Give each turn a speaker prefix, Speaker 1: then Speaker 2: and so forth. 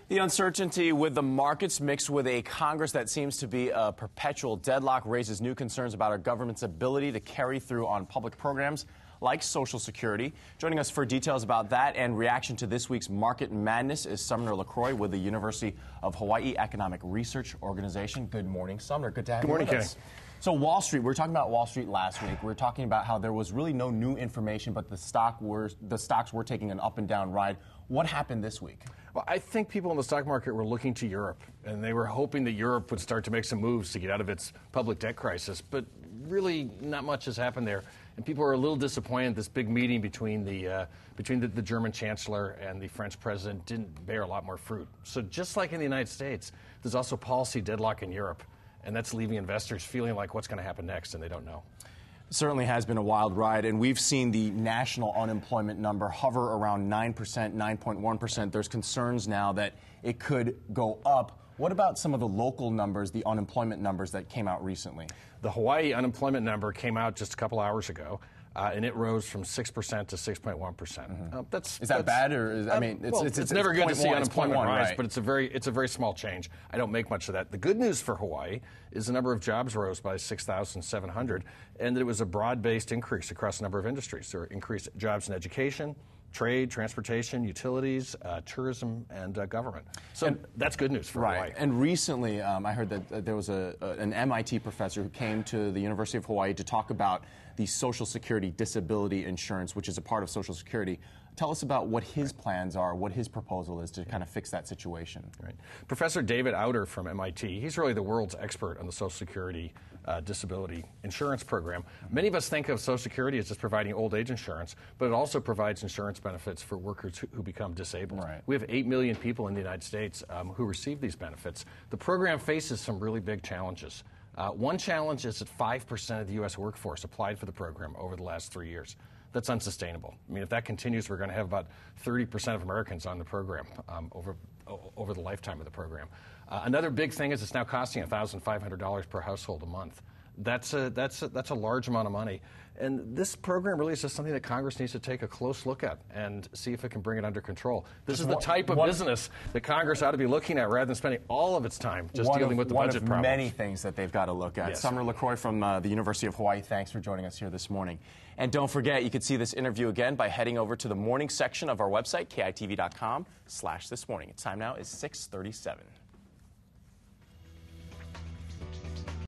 Speaker 1: The uncertainty with the markets mixed with a Congress that seems to be a perpetual deadlock raises new concerns about our government's ability to carry through on public programs like Social Security. Joining us for details about that and reaction to this week's market madness is Sumner LaCroix with the University of Hawaii Economic Research Organization. Good morning, Sumner. Good to have you with us. So Wall Street, we were talking about Wall Street last week. We were talking about how there was really no new information, but the stocks were taking an up and down ride. What happened this week?
Speaker 2: Well, I think people in the stock market were looking to Europe, and they were hoping that Europe would start to make some moves to get out of its public debt crisis. But really, not much has happened there, and people are a little disappointed. This big meeting between the German chancellor and the French president didn't bear a lot more fruit. So just like in the United States, there's also policy deadlock in Europe, and that's leaving investors feeling like what's going to happen next, and they don't know.
Speaker 1: Certainly has been a wild ride, and we've seen the national unemployment number hover around 9%, 9.1%. There's concerns now that it could go up. What about some of the local numbers, the unemployment numbers that came out recently?
Speaker 2: The Hawaii unemployment number came out just a couple hours ago. And it rose from 6% to 6.1%.
Speaker 1: Is that bad, or
Speaker 2: it's never good to see unemployment rise, but it's a very small change. I don't make much of that. The good news for Hawaii is the number of jobs rose by 6,700, and it was a broad-based increase across a number of industries. There were increased jobs in education, trade, transportation, utilities, tourism, and government. So that's good news for Hawaii.
Speaker 1: And recently, I heard that there was an MIT professor who came to the University of Hawaii to talk about the Social Security disability insurance, which is a part of Social Security. Tell us about what his plans are, what his proposal is to kind of fix that situation.
Speaker 2: Right. Professor David Outer from MIT, he's really the world's expert on the Social Security disability insurance program. Many of us think of Social Security as just providing old age insurance, but it also provides insurance benefits for workers who become disabled.
Speaker 1: Right.
Speaker 2: We have 8 million people in the United States who receive these benefits. The program faces some really big challenges. One challenge is that 5% of the U.S. workforce applied for the program over the last 3 years. That's unsustainable. I mean, if that continues, we're going to have about 30% of Americans on the program over the lifetime of the program. Another big thing is it's now costing $1,500 per household a month. That's a large amount of money. And this program really is just something that Congress needs to take a close look at and see if it can bring it under control. This is the type of business that Congress ought to be looking at rather than spending all of its time just dealing with the budget problems.
Speaker 1: One of many things that they've got to look at.
Speaker 2: Yes.
Speaker 1: Sumner LaCroix from the University of Hawaii, thanks for joining us here this morning. And don't forget, you can see this interview again by heading over to the morning section of our website, kitv.com/thismorning. Its time now is 6:37.